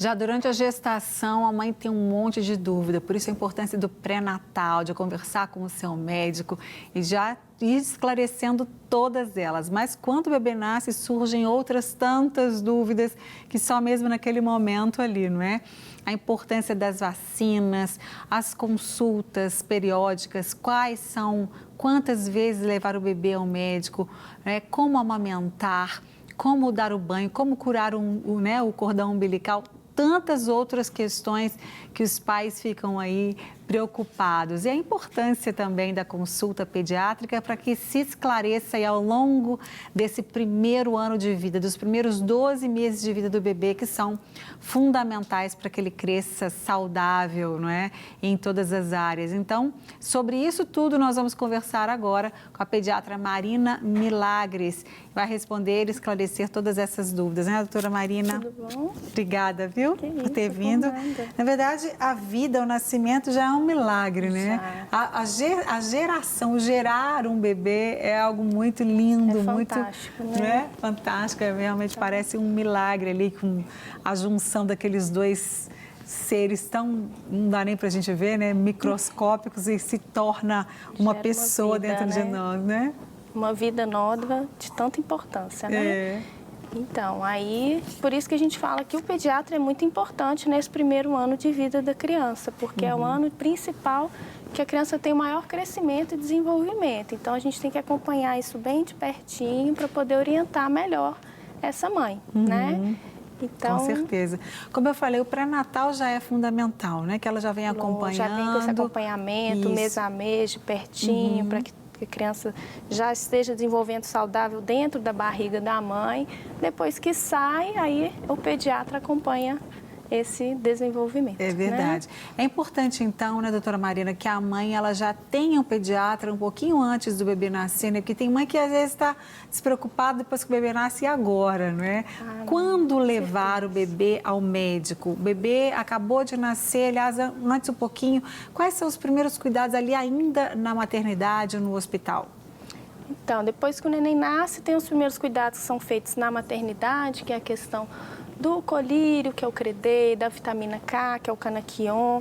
Já durante a gestação, a mãe tem um monte de dúvida, por isso a importância do pré-natal, de conversar com o seu médico e já ir esclarecendo todas elas. Mas quando o bebê nasce, surgem outras tantas dúvidas que só mesmo naquele momento ali, não é? A importância das vacinas, as consultas periódicas, quais são, quantas vezes levar o bebê ao médico, né? Como amamentar, como dar o banho, como curar o cordão umbilical, tantas outras questões que os pais ficam aí preocupados. E a importância também da consulta pediátrica para que se esclareça aí ao longo desse primeiro ano de vida, dos primeiros 12 meses de vida do bebê, que são fundamentais para que ele cresça saudável, não é? Em todas as áreas. Então, sobre isso tudo nós vamos conversar agora com a pediatra Marina Milagres. Vai responder e esclarecer todas essas dúvidas, né, doutora Marina? Tudo bom? Obrigada, viu, por ter vindo. Nada. Na verdade, a vida, o nascimento já é um milagre, né? A geração, o gerar um bebê é algo muito lindo, muito fantástico, né? Né? Fantástico, realmente parece um milagre ali com a junção daqueles dois seres tão, não dá nem pra gente ver, né? Microscópicos e se torna uma pessoa vida, dentro de nós, né? Uma vida nova de tanta importância, né? Então, aí, por isso que a gente fala que o pediatra é muito importante nesse primeiro ano de vida da criança, porque é o ano principal que a criança tem o maior crescimento e desenvolvimento. Então, a gente tem que acompanhar isso bem de pertinho para poder orientar melhor essa mãe, né? Então, com certeza. Como eu falei, o pré-natal já é fundamental, né? Que ela já vem acompanhando. Já vem com esse acompanhamento, mês a mês, de pertinho, para que a criança já esteja desenvolvendo saudável dentro da barriga da mãe. Depois que sai, aí o pediatra acompanha esse desenvolvimento. É verdade. Né? É importante, então, né, doutora Marina, que a mãe ela já tenha um pediatra um pouquinho antes do bebê nascer, né? Porque tem mãe que às vezes está despreocupada depois que o bebê nasce e agora, não é? Quando levar o bebê ao médico? O bebê acabou de nascer, aliás, antes um pouquinho, quais são os primeiros cuidados ali ainda na maternidade ou no hospital? Então, depois que o neném nasce, tem os primeiros cuidados que são feitos na maternidade, que é a questão do colírio, que é o Credê, da vitamina K, que é o Canaquion,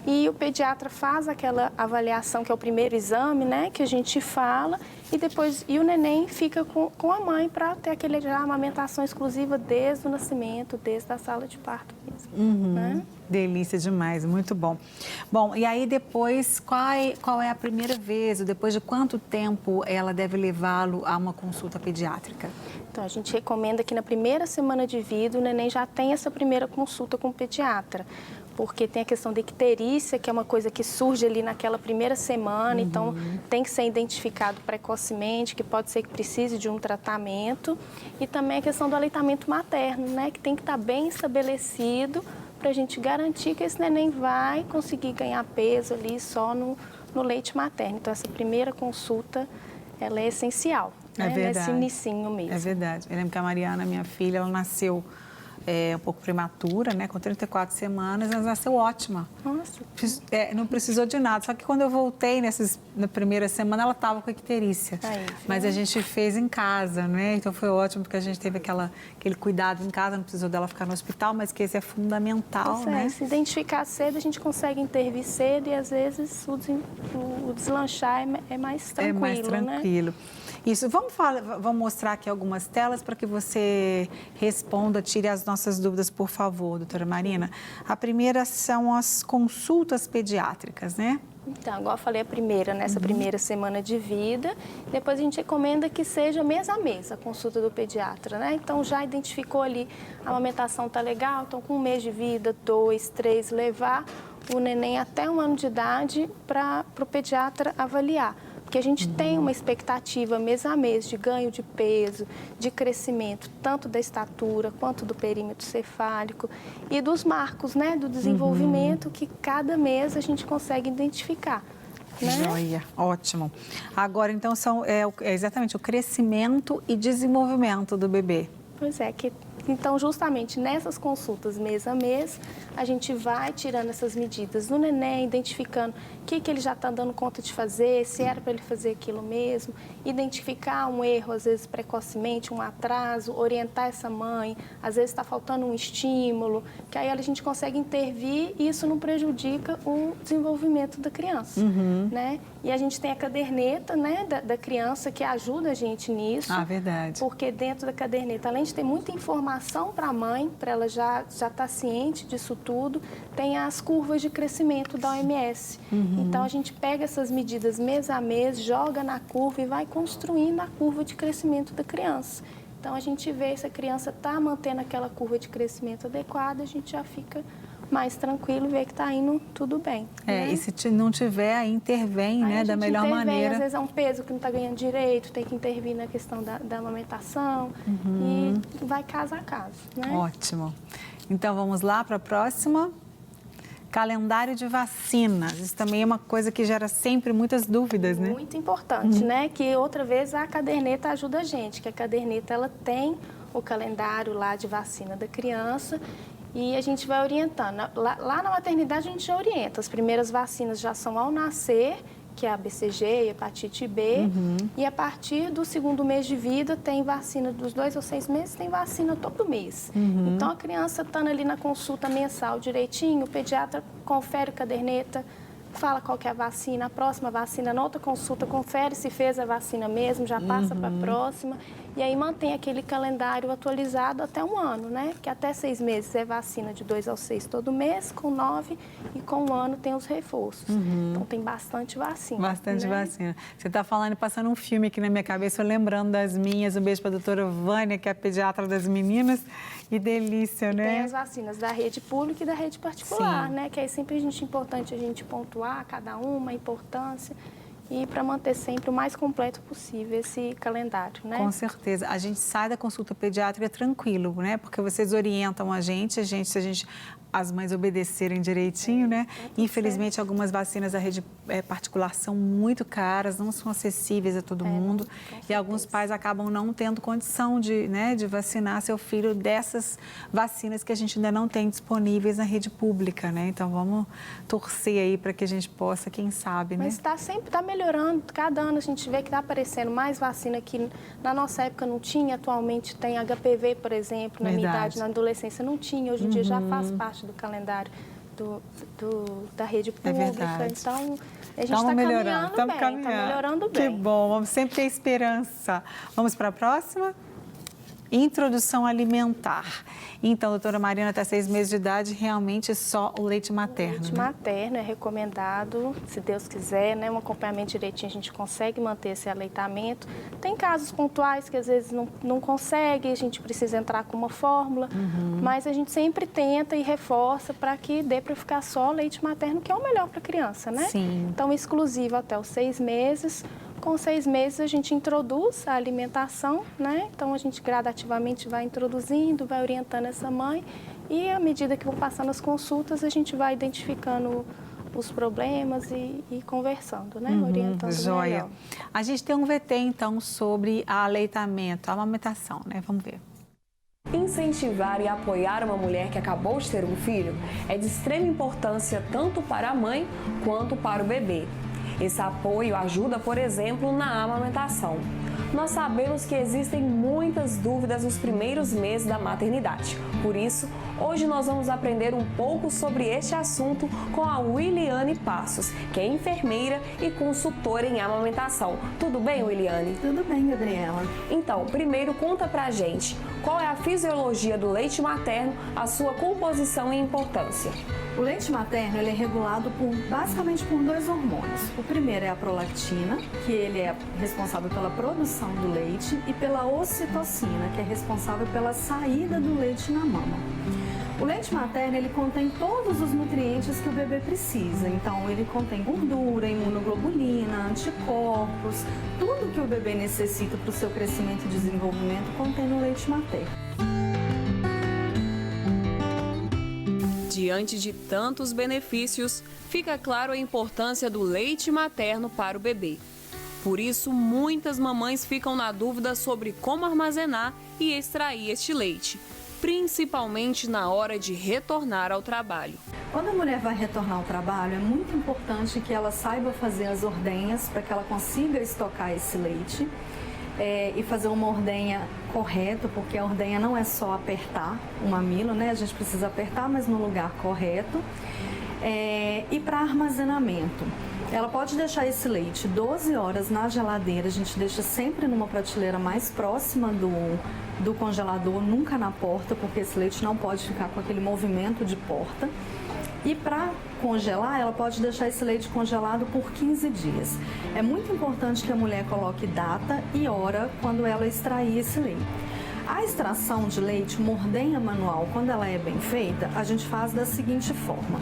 e o pediatra faz aquela avaliação, que é o primeiro exame, né, que a gente fala, e depois o neném fica com a mãe para ter aquele já amamentação exclusiva desde o nascimento, desde a sala de parto mesmo. Né? Delícia demais, muito bom. Bom, e aí depois, qual é a primeira vez, ou depois de quanto tempo ela deve levá-lo a uma consulta pediátrica? Então, a gente recomenda que na primeira semana de vida o neném já tenha essa primeira consulta com o pediatra, porque tem a questão da icterícia, que é uma coisa que surge ali naquela primeira semana, então tem que ser identificado precocemente, que pode ser que precise de um tratamento, e também a questão do aleitamento materno, né, que tem que estar bem estabelecido para a gente garantir que esse neném vai conseguir ganhar peso ali só no leite materno. Então, essa primeira consulta, ela é essencial, né? Nesse inicinho mesmo. É verdade. Eu lembro que a Mariana, minha filha, ela nasceu um pouco prematura, né? Com 34 semanas, mas nasceu ótima. Nossa. Não precisou de nada. Só que quando eu voltei na primeira semana, ela estava com icterícia. Mas a gente fez em casa, né? Então foi ótimo, porque a gente teve aquele cuidado em casa, não precisou dela ficar no hospital, mas que esse é fundamental, né? Se identificar cedo, a gente consegue intervir cedo e às vezes o deslanchar é mais tranquilo, É mais tranquilo. Né? Isso, vamos mostrar aqui algumas telas para que você responda, tire as nossas dúvidas, por favor, doutora Marina. A primeira são as consultas pediátricas, né? Então, igual eu falei, a primeira, nessa primeira semana de vida, depois a gente recomenda que seja mês a mês a consulta do pediatra, né? Então, já identificou ali, a amamentação tá legal, então com um mês de vida, 2, 3, levar o neném até 1 ano de idade para o pediatra avaliar. Porque a gente tem uma expectativa mês a mês de ganho de peso, de crescimento, tanto da estatura quanto do perímetro cefálico e dos marcos, né, do desenvolvimento que cada mês a gente consegue identificar. Né? Joia, ótimo. Agora, então, é exatamente o crescimento e desenvolvimento do bebê. Pois é, que Então, justamente nessas consultas mês a mês, a gente vai tirando essas medidas do neném, identificando o que ele já está dando conta de fazer, se era para ele fazer aquilo mesmo, identificar um erro, às vezes precocemente, um atraso, orientar essa mãe, às vezes está faltando um estímulo, que aí a gente consegue intervir e isso não prejudica o desenvolvimento da criança, né? E a gente tem a caderneta, né, da criança que ajuda a gente nisso. Ah, verdade. Porque dentro da caderneta, além de ter muita informação para a mãe, para ela já estar ciente disso tudo, tem as curvas de crescimento da OMS. Então, a gente pega essas medidas mês a mês, joga na curva e vai construindo a curva de crescimento da criança. Então, a gente vê se a criança está mantendo aquela curva de crescimento adequada, a gente já fica mais tranquilo, ver que está indo tudo bem. É, né? E se não tiver, aí intervém, Aí né, da melhor maneira. Às vezes é um peso que não está ganhando direito, tem que intervir na questão da amamentação e vai caso a caso, né? Ótimo. Então, vamos lá para a próxima. Calendário de vacinas. Isso também é uma coisa que gera sempre muitas dúvidas, né? Muito importante, né? Que outra vez a caderneta ajuda a gente, que a caderneta ela tem o calendário lá de vacina da criança e a gente vai orientando. Lá na maternidade a gente já orienta. As primeiras vacinas já são ao nascer, que é a BCG, hepatite B, e a partir do segundo mês de vida tem vacina, dos 2 aos 6 meses tem vacina todo mês. Então a criança estando ali na consulta mensal direitinho, o pediatra confere a caderneta, fala qual que é a vacina, a próxima vacina, na outra consulta, confere se fez a vacina mesmo, já passa para a próxima. E aí mantém aquele calendário atualizado até um ano, né? Que até 6 meses é vacina de 2 aos 6 todo mês, com 9 e com 1 ano tem os reforços. Então tem bastante vacina. Bastante né? vacina. Você está falando e passando um filme aqui na minha cabeça, eu lembrando das minhas. Um beijo para a doutora Vânia, que é a pediatra das meninas. Que delícia, né? Tem as vacinas da rede pública e da rede particular, Sim. né? Que aí sempre importante a gente pontuar cada uma, a importância. E para manter sempre o mais completo possível esse calendário, né? Com certeza. A gente sai da consulta pediátrica tranquilo, né? Porque vocês orientam a gente, se as mães obedecerem direitinho, né? Infelizmente, algumas vacinas da rede particular são muito caras, não são acessíveis a todo mundo. E alguns pais acabam não tendo condição de vacinar seu filho dessas vacinas que a gente ainda não tem disponíveis na rede pública, né? Então, vamos torcer aí para que a gente possa, quem sabe, né? Mas está melhorando. Cada ano a gente vê que está aparecendo mais vacina que na nossa época não tinha. Atualmente tem HPV, por exemplo, na minha idade, na adolescência não tinha. Hoje em dia já faz parte do calendário da rede pública. Então, a gente está caminhando bem, está melhorando bem. Que bom, vamos sempre ter esperança. Vamos para a próxima? Introdução alimentar. Então, doutora Mariana, até 6 meses de idade, realmente só o leite materno. O leite materno é recomendado, se Deus quiser, né? Um acompanhamento direitinho, a gente consegue manter esse aleitamento. Tem casos pontuais que às vezes não consegue, a gente precisa entrar com uma fórmula, mas a gente sempre tenta e reforça para que dê para ficar só o leite materno, que é o melhor para a criança, né? Sim. Então, exclusivo até os 6 meses. Com 6 meses a gente introduz a alimentação, né? Então a gente gradativamente vai introduzindo, vai orientando essa mãe e à medida que vão passando as consultas a gente vai identificando os problemas e conversando, né? Orientando melhor. A gente tem um VT então sobre aleitamento, a amamentação, né? Vamos ver. Incentivar e apoiar uma mulher que acabou de ter um filho é de extrema importância tanto para a mãe quanto para o bebê. Esse apoio ajuda, por exemplo, na amamentação. Nós sabemos que existem muitas dúvidas nos primeiros meses da maternidade. Por isso, hoje nós vamos aprender um pouco sobre este assunto com a Williane Passos, que é enfermeira e consultora em amamentação. Tudo bem, Williane? Tudo bem, Gabriela. Então, primeiro conta pra gente qual é a fisiologia do leite materno, a sua composição e importância. O leite materno ele é regulado basicamente por 2 hormônios. O primeiro é a prolactina, que ele é responsável pela produção do leite, e pela ocitocina, que é responsável pela saída do leite na mama. O leite materno ele contém todos os nutrientes que o bebê precisa. Então, ele contém gordura, imunoglobulina, anticorpos, tudo que o bebê necessita para o seu crescimento e desenvolvimento contém no leite materno. Diante de tantos benefícios, fica claro a importância do leite materno para o bebê. Por isso, muitas mamães ficam na dúvida sobre como armazenar e extrair este leite. principalmente na hora de retornar ao trabalho. Quando a mulher vai retornar ao trabalho, é muito importante que ela saiba fazer as ordenhas para que ela consiga estocar esse leite e fazer uma ordenha correta, porque a ordenha não é só apertar o mamilo, né? A gente precisa apertar, mas no lugar correto. E para armazenamento, ela pode deixar esse leite 12 horas na geladeira, a gente deixa sempre numa prateleira mais próxima do congelador, nunca na porta, porque esse leite não pode ficar com aquele movimento de porta. E para congelar, ela pode deixar esse leite congelado por 15 dias. É muito importante que a mulher coloque data e hora quando ela extrair esse leite. A extração de leite, uma ordenha manual, quando ela é bem feita, a gente faz da seguinte forma.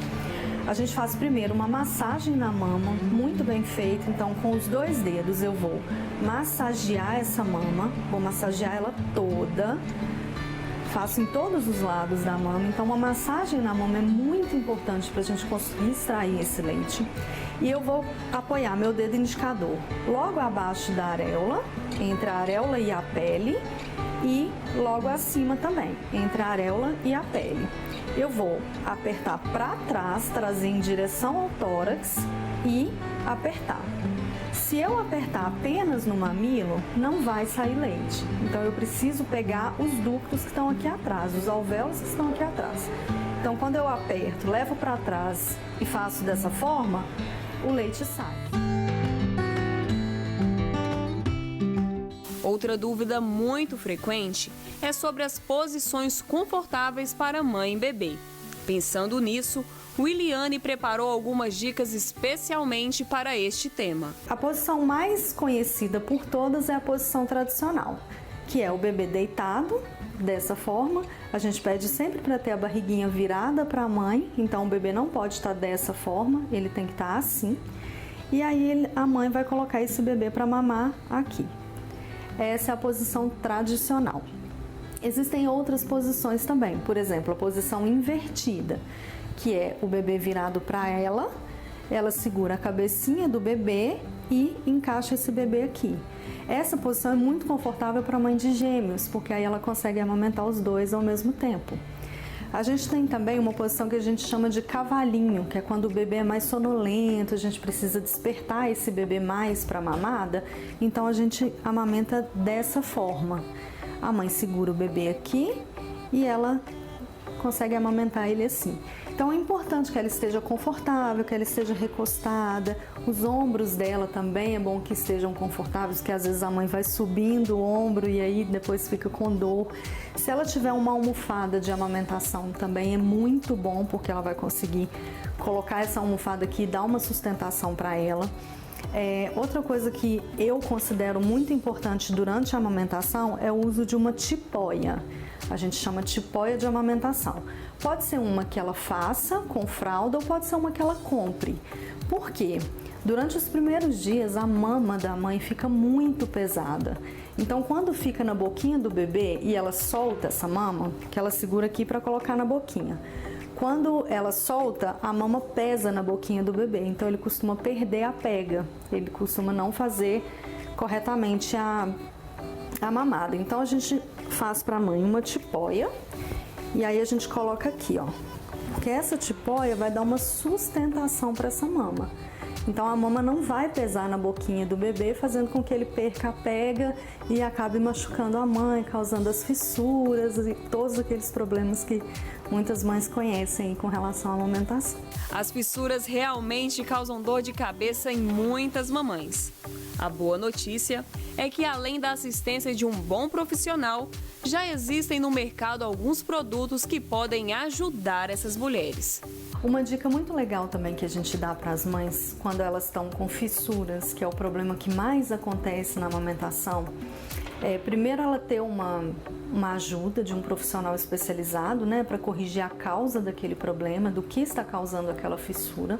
A gente faz primeiro uma massagem na mama, muito bem feita. Então, com os 2 dedos eu vou massagear essa mama, vou massagear ela toda. Faço em todos os lados da mama, então uma massagem na mama é muito importante para a gente conseguir extrair esse leite. E eu vou apoiar meu dedo indicador logo abaixo da areola, entre a areola e a pele, e logo acima também, entre a areola e a pele. Eu vou apertar para trás, trazer em direção ao tórax e apertar. Se eu apertar apenas no mamilo, não vai sair leite. Então eu preciso pegar os ductos que estão aqui atrás, os alvéolos que estão aqui atrás. Então quando eu aperto, levo para trás e faço dessa forma, o leite sai. Outra dúvida muito frequente é sobre as posições confortáveis para mãe e bebê. Pensando nisso, Williane preparou algumas dicas especialmente para este tema. A posição mais conhecida por todas é a posição tradicional, que é o bebê deitado, dessa forma. A gente pede sempre para ter a barriguinha virada para a mãe, então o bebê não pode estar dessa forma, ele tem que estar assim. E aí a mãe vai colocar esse bebê para mamar aqui. Essa é a posição tradicional. Existem outras posições também, por exemplo, a posição invertida, que é o bebê virado para ela segura a cabecinha do bebê e encaixa esse bebê aqui. Essa posição é muito confortável para a mãe de gêmeos, porque aí ela consegue amamentar os 2 ao mesmo tempo. A gente tem também uma posição que a gente chama de cavalinho, que é quando o bebê é mais sonolento, a gente precisa despertar esse bebê mais para a mamada, então a gente amamenta dessa forma. A mãe segura o bebê aqui e ela consegue amamentar ele assim. Então é importante que ela esteja confortável, que ela esteja recostada, os ombros dela também é bom que estejam confortáveis, porque às vezes a mãe vai subindo o ombro e aí depois fica com dor. Se ela tiver uma almofada de amamentação também é muito bom, porque ela vai conseguir colocar essa almofada aqui e dar uma sustentação para ela. Outra coisa que eu considero muito importante durante a amamentação é o uso de uma tipóia. A gente chama tipóia de amamentação. Pode ser uma que ela faça com fralda ou pode ser uma que ela compre. Por quê? Durante os primeiros dias a mama da mãe fica muito pesada. Então quando fica na boquinha do bebê e ela solta essa mama, que ela segura aqui para colocar na boquinha. Quando ela solta, a mama pesa na boquinha do bebê, então ele costuma perder a pega, ele costuma não fazer corretamente a mamada. Então a gente faz para a mãe uma tipóia e aí a gente coloca aqui, ó, porque essa tipóia vai dar uma sustentação para essa mama. Então a mama não vai pesar na boquinha do bebê, fazendo com que ele perca a pega e acabe machucando a mãe, causando as fissuras e todos aqueles problemas que muitas mães conhecem com relação à amamentação. As fissuras realmente causam dor de cabeça em muitas mamães. A boa notícia é que, além da assistência de um bom profissional, já existem no mercado alguns produtos que podem ajudar essas mulheres. Uma dica muito legal também que a gente dá para as mães quando elas estão com fissuras, que é o problema que mais acontece na amamentação, primeiro ela ter uma ajuda de um profissional especializado, né, para corrigir a causa daquele problema, do que está causando aquela fissura.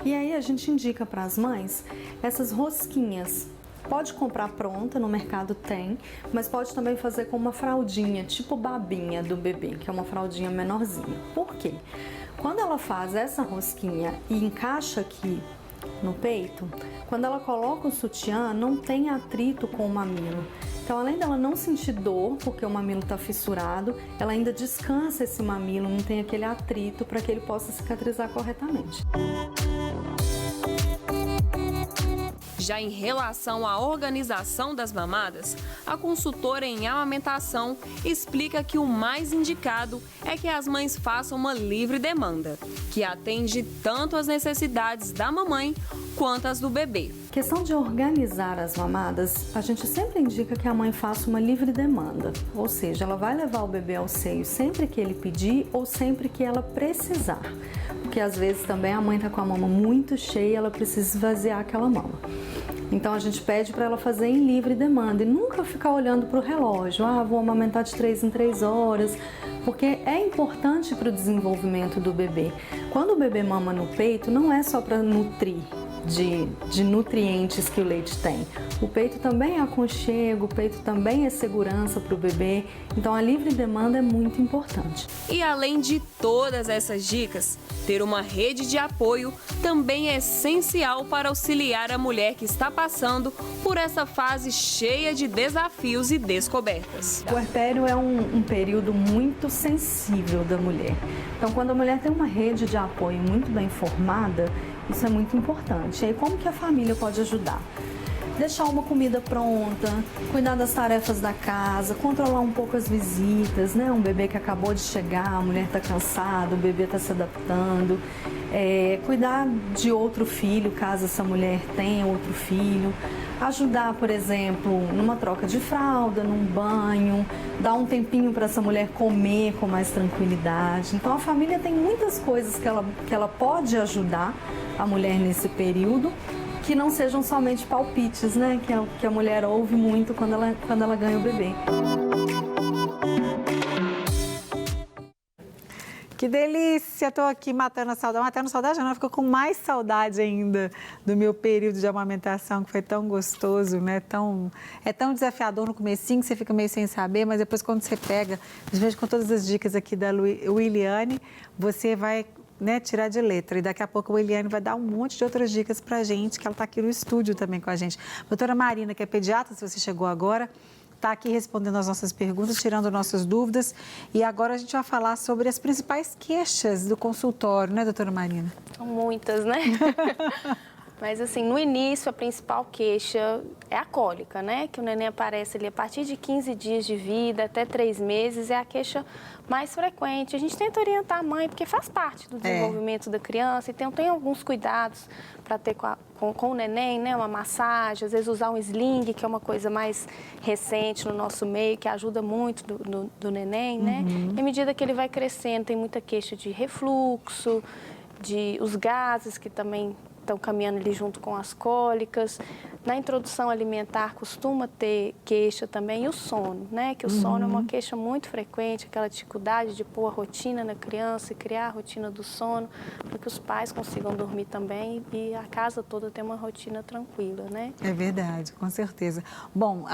E aí a gente indica para as mães essas rosquinhas. Pode comprar pronta, no mercado tem, mas pode também fazer com uma fraldinha, tipo babinha do bebê, que é uma fraldinha menorzinha. Por quê? Quando ela faz essa rosquinha e encaixa aqui no peito, quando ela coloca o sutiã, não tem atrito com o mamilo. Então, além dela não sentir dor, porque o mamilo está fissurado, ela ainda descansa esse mamilo, não tem aquele atrito para que ele possa cicatrizar corretamente. Já em relação à organização das mamadas, a consultora em amamentação explica que o mais indicado é que as mães façam uma livre demanda, que atende tanto às necessidades da mamãe quanto as do bebê. Questão de organizar as mamadas, a gente sempre indica que a mãe faça uma livre demanda, ou seja, ela vai levar o bebê ao seio sempre que ele pedir ou sempre que ela precisar, porque às vezes também a mãe está com a mama muito cheia e ela precisa esvaziar aquela mama. Então a gente pede para ela fazer em livre demanda e nunca ficar olhando para o relógio, vou amamentar de 3 em 3 horas, porque é importante para o desenvolvimento do bebê. Quando o bebê mama no peito, não é só para nutrir de nutrientes que o leite tem. O peito também é aconchego, o peito também é segurança para o bebê, então a livre demanda é muito importante. E além de todas essas dicas, ter uma rede de apoio também é essencial para auxiliar a mulher que está passando por essa fase cheia de desafios e descobertas. O puerpério é um período muito sensível da mulher. Então, quando a mulher tem uma rede de apoio muito bem formada, isso é muito importante. E aí, como que a família pode ajudar? Deixar uma comida pronta, cuidar das tarefas da casa, controlar um pouco as visitas, né? Um bebê que acabou de chegar, a mulher está cansada, o bebê está se adaptando. Cuidar de outro filho, caso essa mulher tenha outro filho. Ajudar, por exemplo, numa troca de fralda, num banho, dar um tempinho para essa mulher comer com mais tranquilidade. Então, a família tem muitas coisas que ela pode ajudar a mulher nesse período, que não sejam somente palpites, né? Que a mulher ouve muito quando ela ganha o bebê. Que delícia! Estou aqui matando a saudade. Matando a saudade não, ficou com mais saudade ainda do meu período de amamentação, que foi tão gostoso, né? É tão desafiador no comecinho que você fica meio sem saber, mas depois quando você pega, principalmente com todas as dicas aqui da Williane, você vai tirar de letra. E daqui a pouco a Williane vai dar um monte de outras dicas para a gente, que ela está aqui no estúdio também com a gente. Doutora Marina, que é pediatra, se você chegou agora, está aqui respondendo as nossas perguntas, tirando nossas dúvidas. E agora a gente vai falar sobre as principais queixas do consultório, né, doutora Marina? São muitas, né? Mas assim, no início, a principal queixa é a cólica, né? Que o neném aparece ali a partir de 15 dias de vida, até 3 meses, é a queixa mais frequente. A gente tenta orientar a mãe, porque faz parte do desenvolvimento da criança, então tem alguns cuidados para ter com o neném, né? Uma massagem, às vezes usar um sling, que é uma coisa mais recente no nosso meio, que ajuda muito do neném, né? E à medida que ele vai crescendo, tem muita queixa de refluxo, os gases que também estão caminhando ali junto com as cólicas. Na introdução alimentar costuma ter queixa também e o sono, né? Que o sono é uma queixa muito frequente, aquela dificuldade de pôr a rotina na criança e criar a rotina do sono, para que os pais consigam dormir também e a casa toda ter uma rotina tranquila, né? É verdade, com certeza. Bom,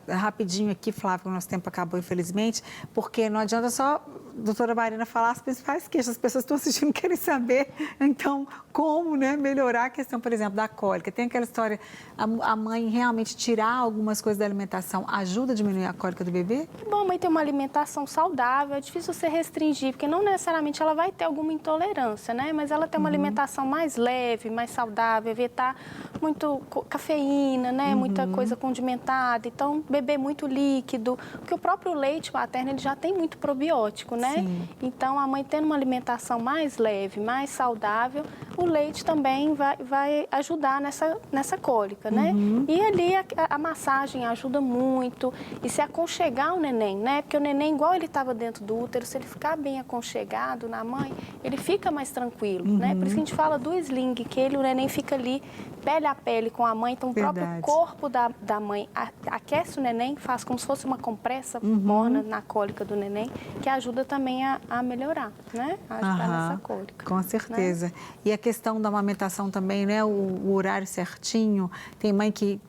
rapidinho aqui, Flávia, o nosso tempo acabou, infelizmente, porque não adianta só a doutora Marina falar as principais queixas, as pessoas estão assistindo querem saber, então, como, né, melhorar a questão, por exemplo, da cólica. Tem aquela história, a mãe realmente tirar algumas coisas da alimentação ajuda a diminuir a cólica do bebê? É bom a mãe ter uma alimentação saudável, é difícil você restringir, porque não necessariamente ela vai ter alguma intolerância, né? Mas ela tem uma alimentação mais leve, mais saudável, evitar muito cafeína, né? Muita coisa condimentada, então beber muito líquido, porque o próprio leite materno ele já tem muito probiótico, né? Sim. Então a mãe tendo uma alimentação mais leve, mais saudável, o leite também vai ajudar nessa cólica, né? E ali a massagem ajuda muito e se aconchegar o neném, né? Porque o neném, igual ele estava dentro do útero, se ele ficar bem aconchegado na mãe, ele fica mais tranquilo, né? Por isso que a gente fala do sling, que o neném fica ali pele a pele com a mãe, então o próprio corpo da mãe aquece o neném, faz como se fosse uma compressa morna na cólica do neném, que ajuda também a melhorar, né? A ajudar nessa cólica. Com certeza. Né? E a questão da amamentação também, né? O horário certinho. Tem mãe que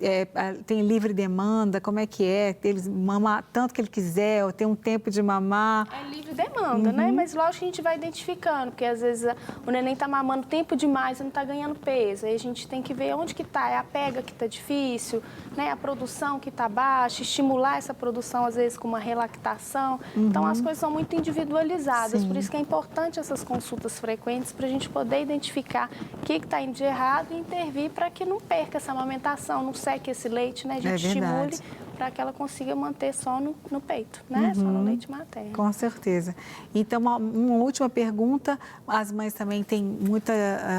tem livre demanda, como é que é? Eles mamam tanto que ele quiser, ou tem um tempo de mamar. É livre demanda, né? Mas lógico que a gente vai identificando, porque às vezes o neném tá mamando tempo demais e não tá ganhando peso. Aí a gente tem que ver onde que tá, é a pega que tá difícil, né? A produção que tá baixa, estimular essa produção às vezes com uma relactação. Então as coisas são muito individualizadas, por isso que é importante essas consultas frequentes para a gente poder identificar o que está indo de errado e intervir para que não perca essa amamentação, não seque esse leite, né? A gente estimule para que ela consiga manter só no peito, né? Só no leite materno. Com certeza. Então, uma última pergunta. As mães também têm muita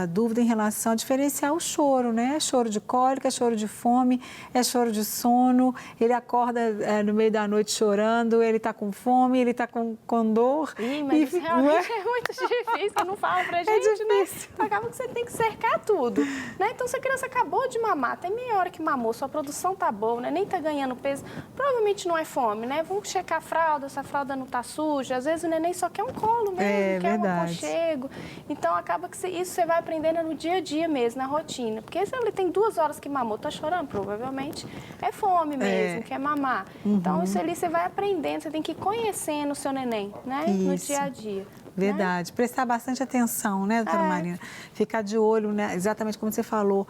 dúvida em relação a diferenciar o choro, né? Choro de cólica, choro de fome, é choro de sono. Ele acorda no meio da noite chorando, ele está com fome, ele está com dor. Mas isso realmente é muito difícil, eu não falo pra gente, né? Acaba que você tem que cercar tudo, né? Então, se a criança acabou de mamar, tem meia hora que mamou, sua produção tá boa, né? Nem tá ganhando peso, provavelmente não é fome, né? Vamos checar a fralda, se a fralda não tá suja. Às vezes o neném só quer um colo mesmo, quer um aconchego. Então, acaba que isso você vai aprendendo no dia a dia mesmo, na rotina. Porque se ele tem 2 horas que mamou, tá chorando, provavelmente é fome mesmo, quer mamar. Então, isso ali você vai aprendendo, você tem que ir conhecendo o seu neném, né? No dia a dia. Verdade. Né? Prestar bastante atenção, né, doutora Marina? Ficar de olho, né? Exatamente como você falou.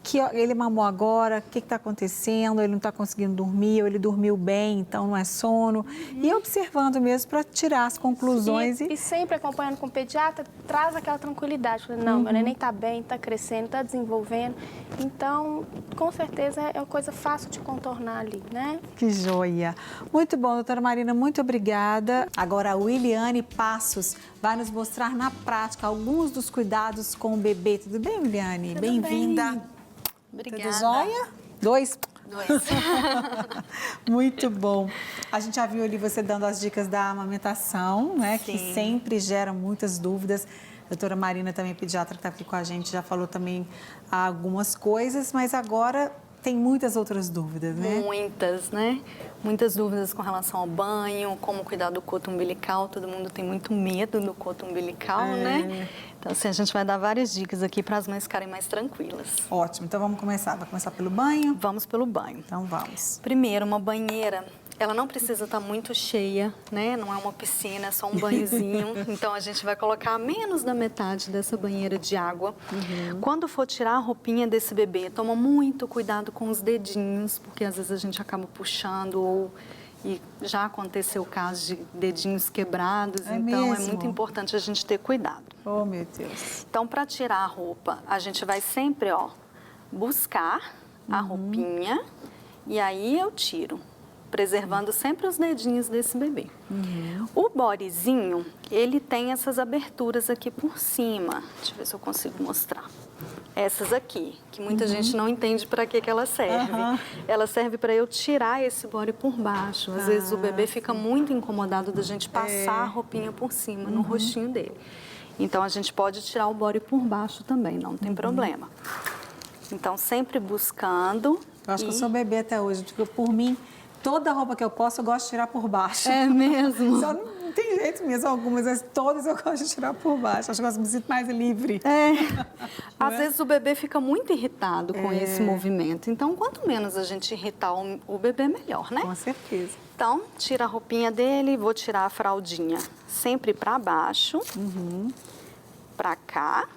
Que ele mamou agora, o que está acontecendo, ele não está conseguindo dormir, ou ele dormiu bem, então não é sono. E observando mesmo para tirar as conclusões. E sempre acompanhando com o pediatra, traz aquela tranquilidade. Não, meu neném está bem, está crescendo, está desenvolvendo. Então, com certeza, é uma coisa fácil de contornar ali, né? Que joia! Muito bom, doutora Marina, muito obrigada. Agora, a Wiliane Passos vai nos mostrar na prática alguns dos cuidados com o bebê. Tudo bem, Wiliane? Bem-vinda. Obrigada. Tudo jóia? 2? 2. Muito bom. A gente já viu ali você dando as dicas da amamentação, né? Sim. Que sempre gera muitas dúvidas. A doutora Marina, também pediatra, que está aqui com a gente, já falou também algumas coisas, mas agora tem muitas outras dúvidas, né? Muitas, né? Muitas dúvidas com relação ao banho, como cuidar do coto umbilical. Todo mundo tem muito medo do coto umbilical, né? Então, assim, a gente vai dar várias dicas aqui para as mães ficarem mais tranquilas. Ótimo. Então, vamos começar. Vai começar pelo banho? Vamos pelo banho. Então, vamos. Primeiro, uma banheira. Ela não precisa estar muito cheia, né? Não é uma piscina, é só um banhozinho. Então, a gente vai colocar menos da metade dessa banheira de água. Quando for tirar a roupinha desse bebê, toma muito cuidado com os dedinhos, porque às vezes a gente acaba puxando e já aconteceu o caso de dedinhos quebrados. Então, é muito importante a gente ter cuidado. Oh, meu Deus. Então, para tirar a roupa, a gente vai sempre, buscar a roupinha e aí eu tiro, preservando sempre os dedinhos desse bebê. O bodyzinho, ele tem essas aberturas aqui por cima. Deixa eu ver se eu consigo mostrar. Essas aqui, que muita gente não entende para que ela serve. Ela serve para eu tirar esse body por baixo. Às vezes o bebê fica muito incomodado da gente passar a roupinha por cima, no rostinho dele. Então, a gente pode tirar o body por baixo também, não tem problema. Então, sempre buscando. Eu acho que eu sou bebê até hoje, porque por mim, toda roupa que eu posso, eu gosto de tirar por baixo. É mesmo? Só não tem jeito mesmo, algumas, mas todas eu gosto de tirar por baixo. Acho que eu me sinto mais livre. Às vezes o bebê fica muito irritado com esse movimento. Então, quanto menos a gente irritar o bebê, melhor, né? Com certeza. Então, tira a roupinha dele, vou tirar a fraldinha sempre para baixo, para cá.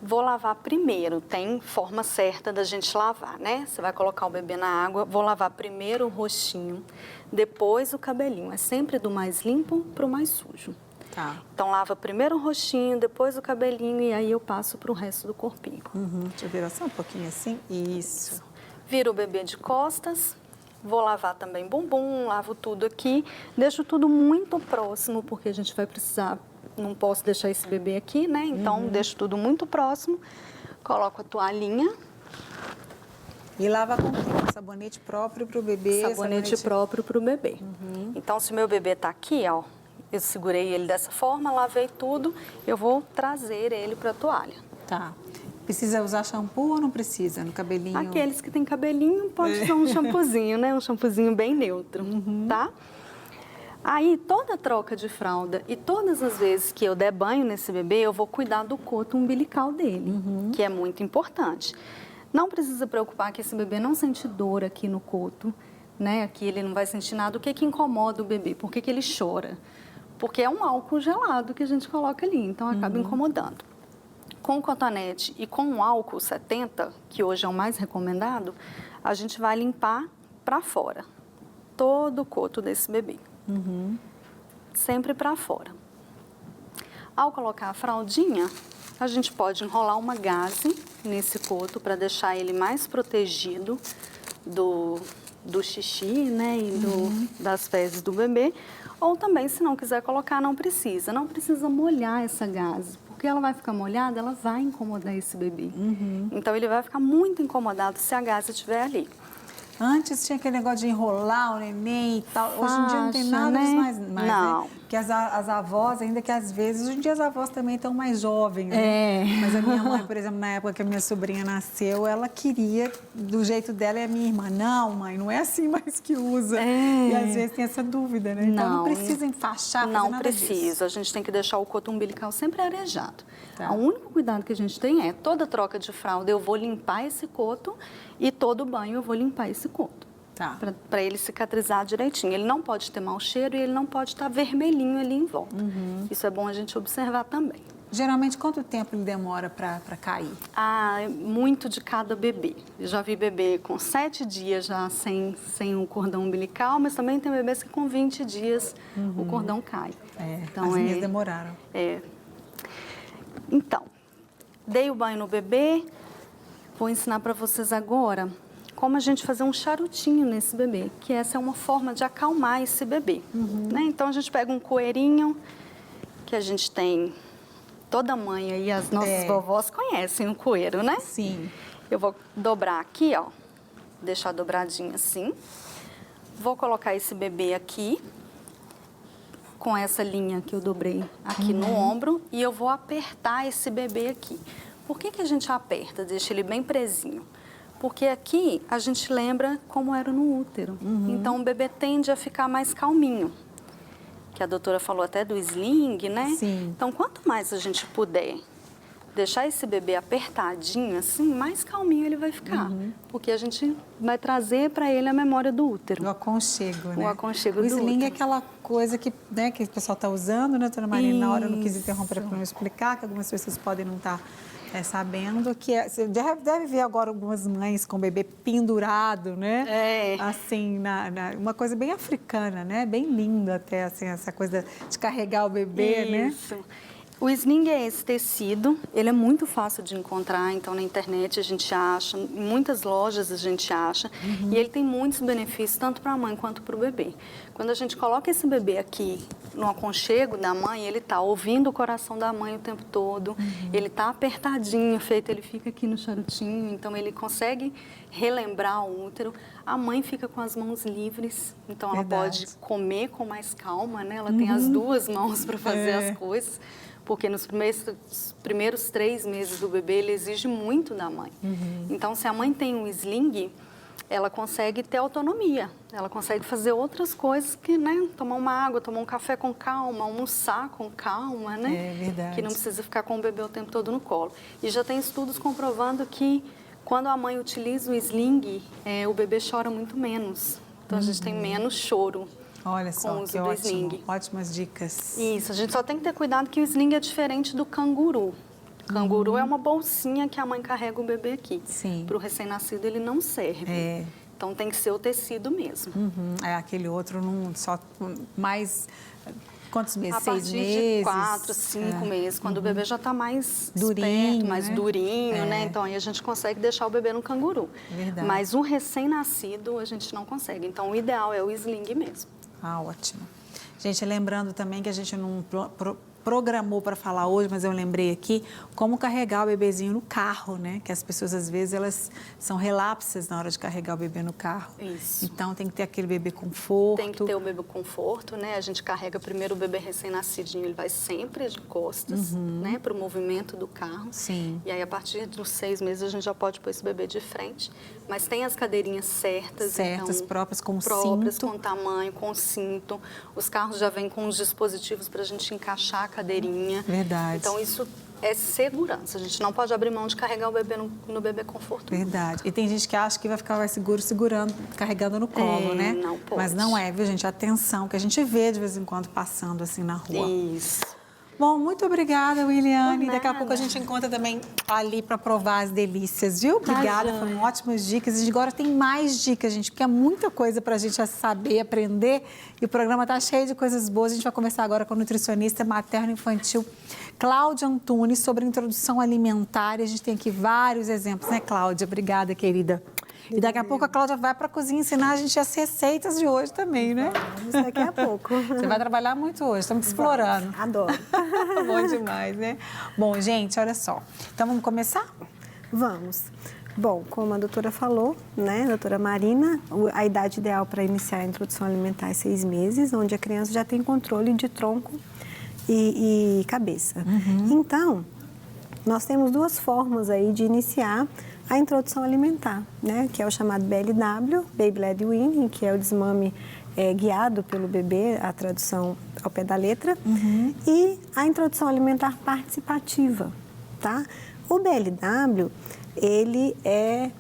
Vou lavar primeiro, tem forma certa da gente lavar, né? Você vai colocar o bebê na água, vou lavar primeiro o rostinho, depois o cabelinho. É sempre do mais limpo para o mais sujo. Tá. Então, lava primeiro o rostinho, depois o cabelinho e aí eu passo para o resto do corpinho. Deixa eu virar só um pouquinho assim. Isso. Viro o bebê de costas, vou lavar também bumbum, lavo tudo aqui. Deixo tudo muito próximo, porque a gente vai precisar... Não posso deixar esse bebê aqui, né? Então, deixo tudo muito próximo. Coloco a toalhinha. E lava com quê? Sabonete próprio para o bebê? Sabonete próprio para o bebê. Então, se o meu bebê está aqui, eu segurei ele dessa forma, lavei tudo, eu vou trazer ele para a toalha. Tá. Precisa usar shampoo ou não precisa no cabelinho? Aqueles que têm cabelinho, pode usar um shampoozinho, né? Um shampoozinho bem neutro, tá? Aí, toda troca de fralda e todas as vezes que eu der banho nesse bebê, eu vou cuidar do coto umbilical dele, que é muito importante. Não precisa preocupar que esse bebê não sente dor aqui no coto, né? Aqui ele não vai sentir nada. O que incomoda o bebê? Por que ele chora? Porque é um álcool gelado que a gente coloca ali, então acaba incomodando. Com o cotonete e com o álcool 70, que hoje é o mais recomendado, a gente vai limpar para fora todo o coto desse bebê. Sempre para fora. Ao colocar a fraldinha, a gente pode enrolar uma gaze nesse coto para deixar ele mais protegido do xixi, né, e das fezes do bebê. Ou também, se não quiser colocar, não precisa. Não precisa molhar essa gaze, porque ela vai ficar molhada, ela vai incomodar esse bebê. Então, ele vai ficar muito incomodado se a gaze estiver ali. Antes tinha aquele negócio de enrolar o neném e tal. Hoje em dia não tem nada disso mais, não. né? Porque as avós, ainda que às vezes, hoje em dia as avós também estão mais jovens, né? Mas a minha mãe, por exemplo, na época que a minha sobrinha nasceu, ela queria, do jeito dela, e a minha irmã, não, mãe, não é assim mais que usa. E às vezes tem essa dúvida, né? Então não precisa enfaixar, não nada precisa. disso. A gente tem que deixar o coto umbilical sempre arejado. Tá. O único cuidado que a gente tem é, toda troca de fralda eu vou limpar esse coto e todo banho eu vou limpar esse coto. Tá. Para ele cicatrizar direitinho. Ele não pode ter mau cheiro e ele não pode estar vermelhinho ali em volta. Isso é bom a gente observar também. Geralmente, quanto tempo ele demora para cair? Ah, muito de cada bebê. Eu já vi bebê com 7 dias já sem o cordão umbilical, mas também tem bebês que com 20 dias o cordão cai. Então, as minhas demoraram. Então, dei o banho no bebê, vou ensinar para vocês agora como a gente fazer um charutinho nesse bebê, que essa é uma forma de acalmar esse bebê. Né? Então, a gente pega um coeirinho, que a gente tem, toda mãe aí, as nossas vovós conhecem o coeiro, né? Sim. Eu vou dobrar aqui, ó, deixar dobradinho assim. Vou colocar esse bebê aqui, com essa linha que eu dobrei aqui no ombro, e eu vou apertar esse bebê aqui. Por que a gente aperta? Deixa ele bem presinho. Porque aqui a gente lembra como era no útero. Então o bebê tende a ficar mais calminho. Que a doutora falou até do sling, né? Sim. Então quanto mais a gente puder deixar esse bebê apertadinho, assim, mais calminho ele vai ficar. Porque a gente vai trazer para ele a memória do útero. O aconchego, né? O aconchego do sling útero. é aquela coisa que, né, que o pessoal está usando, né, doutora Marina? Na hora eu não quis interromper para não explicar, que algumas pessoas podem não estar sabendo, que você deve ver agora algumas mães com o bebê pendurado, né? Assim, uma coisa bem africana, né? Bem linda até, assim, essa coisa de carregar o bebê, né? Isso. O sling é esse tecido, ele é muito fácil de encontrar, então na internet a gente acha, em muitas lojas a gente acha, e ele tem muitos benefícios, tanto para a mãe quanto para o bebê. Quando a gente coloca esse bebê aqui no aconchego da mãe, ele está ouvindo o coração da mãe o tempo todo, ele está apertadinho, ele fica aqui no charutinho, então ele consegue relembrar o útero. A mãe fica com as mãos livres, então ela pode comer com mais calma, né? Ela tem as duas mãos para fazer as coisas. Porque nos primeiros 3 meses do bebê, ele exige muito da mãe. Então, se a mãe tem um sling, ela consegue ter autonomia. Ela consegue fazer outras coisas que, né? Tomar uma água, tomar um café com calma, almoçar com calma, né? É verdade. Que não precisa ficar com o bebê o tempo todo no colo. E já tem estudos comprovando que quando a mãe utiliza o sling, o bebê chora muito menos. Então, a gente tem menos choro. Olha só, que ótimo. Sling. Ótimas dicas. Isso, a gente só tem que ter cuidado que o sling é diferente do canguru. O canguru é uma bolsinha que a mãe carrega o bebê aqui. Sim. Para o recém-nascido ele não serve. Então tem que ser o tecido mesmo. Aquele outro só mais... Quantos meses? A 6 partir meses? de 4, 5 meses, quando o bebê já está mais durinho, esperto, mais né? durinho, né? Então aí a gente consegue deixar o bebê no canguru. Verdade. Mas o recém-nascido a gente não consegue. Então o ideal é o sling mesmo. Ah, ótimo. Gente, lembrando também que a gente não programou para falar hoje, mas eu lembrei aqui, como carregar o bebezinho no carro, né? Que as pessoas, às vezes, elas são relapsas na hora de carregar o bebê no carro. Isso. Então, tem que ter aquele bebê conforto. Tem que ter o bebê conforto, né? A gente carrega primeiro o bebê recém-nascidinho, ele vai sempre de costas, né? Para o movimento do carro. Sim. E aí, a partir dos 6 meses, a gente já pode pôr esse bebê de frente. Mas tem as cadeirinhas certas. Certas, então, próprias, com próprias, cinto. com tamanho, com cinto. Os carros já vêm com os dispositivos para a gente encaixar a cadeirinha. Verdade. Então, isso é segurança. A gente não pode abrir mão de carregar o bebê no bebê conforto. Verdade. E tem gente que acha que vai ficar mais seguro segurando, carregando no colo, né? Não pode. Mas não é, viu, gente? Atenção, que a gente vê de vez em quando passando assim na rua. Isso. Bom, muito obrigada, Williane. Por Daqui a nada. pouco a gente encontra também ali para provar as delícias, viu? Obrigada, joia. foram ótimas dicas. E agora tem mais dicas, gente, porque é muita coisa para a gente saber, aprender. E o programa está cheio de coisas boas. A gente vai conversar agora com a nutricionista materno-infantil Cláudia Antunes sobre introdução alimentar. E a gente tem aqui vários exemplos, né, Cláudia? Obrigada, querida. E daqui a pouco a Cláudia vai para a cozinha ensinar a gente as receitas de hoje também, né? Vamos daqui a pouco. Você vai trabalhar muito hoje, estamos te explorando. Adoro. Bom demais, né? Bom, gente, olha só. Então, vamos começar? Vamos. Bom, como a doutora falou, né, doutora Marina, a idade ideal para iniciar a introdução alimentar é 6 meses, onde a criança já tem controle de tronco e cabeça. Então, nós temos 2 formas aí de iniciar a introdução alimentar, né, que é o chamado BLW, Baby Led Weaning, que é o desmame guiado pelo bebê, a tradução ao pé da letra, e a introdução alimentar participativa, tá? O BLW, ele é,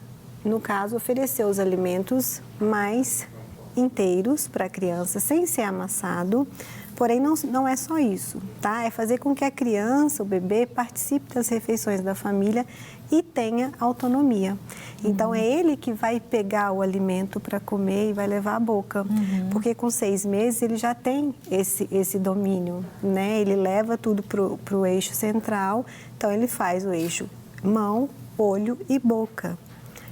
no caso, oferecer os alimentos mais inteiros para a criança, sem ser amassado. Porém, não é só isso, tá? É fazer com que a criança, o bebê, participe das refeições da família e tenha autonomia. Então, é ele que vai pegar o alimento para comer e vai levar à boca. Porque com 6 meses ele já tem esse domínio, né? Ele leva tudo para o eixo central. Então, ele faz o eixo mão, olho e boca.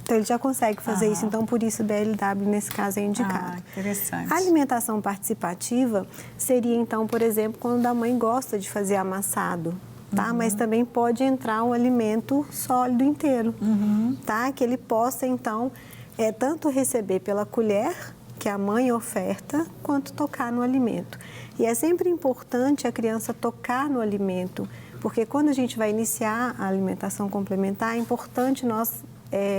Então, ele já consegue fazer isso. Então, por isso, o BLW, nesse caso, é indicado. Interessante. A alimentação participativa seria, então, por exemplo, quando a mãe gosta de fazer amassado, tá? Mas também pode entrar um alimento sólido inteiro, tá? Que ele possa, então, tanto receber pela colher, que a mãe oferta, quanto tocar no alimento. E é sempre importante a criança tocar no alimento, porque quando a gente vai iniciar a alimentação complementar, é importante nós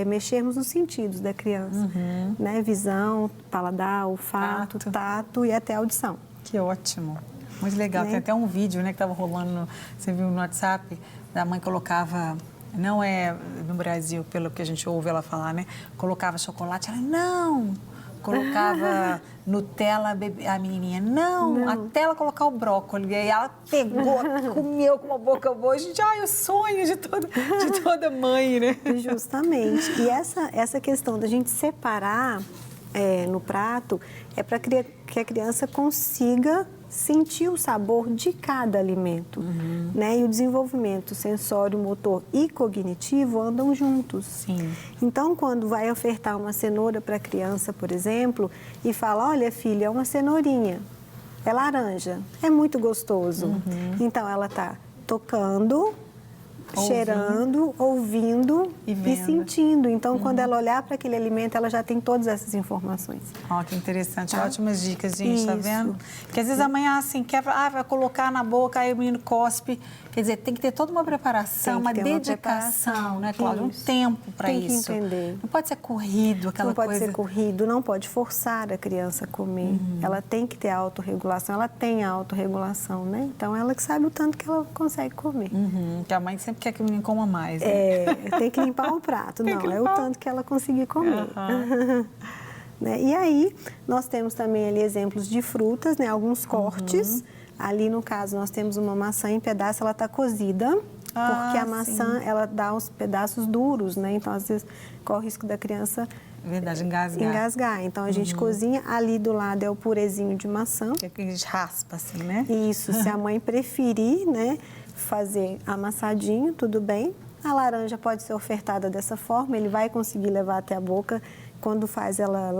mexermos nos sentidos da criança, né? Visão, paladar, olfato, tato e até audição. Que ótimo. Muito legal. Né? Tem até um vídeo, né, que estava rolando, você viu no WhatsApp, da mãe colocava, não é no Brasil, pelo que a gente ouve ela falar, né? Colocava chocolate, ela, não! Colocava Nutella, a menininha, não, até ela colocar o brócolis. E aí ela pegou, comeu com uma boca boa. Gente, ai, o sonho de toda mãe, né? Justamente. E essa questão da gente separar no prato é para que a criança consiga sentir o sabor de cada alimento, né? E o desenvolvimento sensório, motor e cognitivo andam juntos. Sim. Então, quando vai ofertar uma cenoura para a criança, por exemplo, e fala, olha, filha, é uma cenourinha, é laranja, é muito gostoso. Então, ela está tocando, cheirando, ouvindo e sentindo. Então, quando ela olhar para aquele alimento, ela já tem todas essas informações. Ó, que interessante. Tá? Ótimas dicas, gente, Isso. tá vendo? Porque às vezes amanhã, assim, vai colocar na boca, aí o menino cospe. Quer dizer, tem que ter toda uma preparação, uma Tem que ter uma dedicação, preparação. né, Cláudia? Um Isso. tempo para isso. Tem que entender. Não pode ser corrido, aquela Não pode coisa. ser corrido, não pode forçar a criança a comer. Ela tem que ter autorregulação, ela tem a autorregulação, né? Então, ela que sabe o tanto que ela consegue comer. Que a mãe sempre quer que o menino coma mais, né? Tem que limpar o prato, Tem não, que é o limpar. tanto que ela conseguir comer. Né? E aí, nós temos também ali exemplos de frutas, né? Alguns cortes. Ali, no caso, nós temos uma maçã em pedaço, ela está cozida, porque a maçã, ela dá os pedaços duros, né? Então, às vezes, corre o risco da criança Verdade, engasgar. engasgar. Então, a gente cozinha, ali do lado é o purezinho de maçã. Que a gente raspa, assim, né? Isso, se a mãe preferir, né, fazer amassadinho, tudo bem. A laranja pode ser ofertada dessa forma, ele vai conseguir levar até a boca. Quando faz ela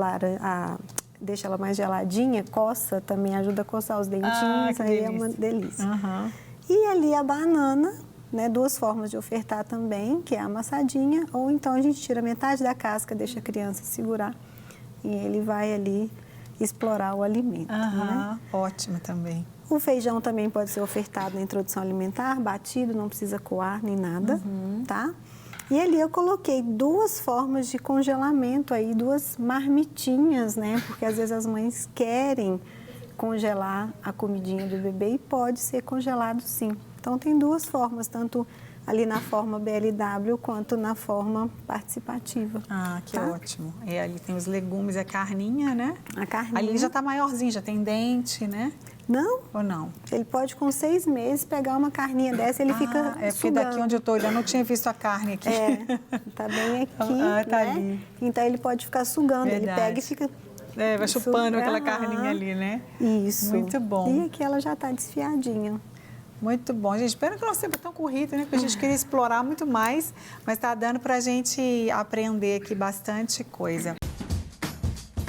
deixa ela mais geladinha, coça, também ajuda a coçar os dentinhos, que aí delícia. é uma delícia. E ali a banana, né, 2 formas de ofertar também, que é a amassadinha, ou então a gente tira metade da casca, deixa a criança segurar e ele vai ali explorar o alimento. Né? Ótimo também. O feijão também pode ser ofertado na introdução alimentar, batido, não precisa coar nem nada, tá? E ali eu coloquei 2 formas de congelamento aí, 2 marmitinhas, né? Porque às vezes as mães querem congelar a comidinha do bebê e pode ser congelado sim. Então tem 2 formas, tanto ali na forma BLW quanto na forma participativa. Ah, que tá? ótimo. E ali tem os legumes e a carninha, né? A carninha. Ali já tá maiorzinho, já tem dente, né? Não, Ou não? ele pode com 6 meses pegar uma carninha dessa, ele fica É porque sugando. daqui onde eu tô olhando, eu não tinha visto a carne aqui. É, tá bem aqui, Tá né? ali. Então ele pode ficar sugando, Verdade. ele pega e fica... É, vai chupando aquela Aham. carninha ali, né? Isso. Muito bom. E aqui ela já tá desfiadinha. Muito bom, gente. Pena que o nosso tempo é tão corrido, né? Porque a gente queria explorar muito mais, mas está dando para a gente aprender aqui bastante coisa.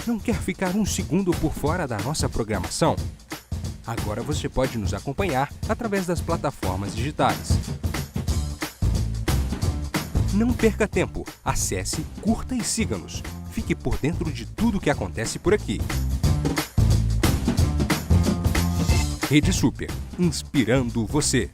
Não quer ficar um segundo por fora da nossa programação? Agora você pode nos acompanhar através das plataformas digitais. Não perca tempo. Acesse, curta e siga-nos. Fique por dentro de tudo o que acontece por aqui. Rede Super, inspirando você.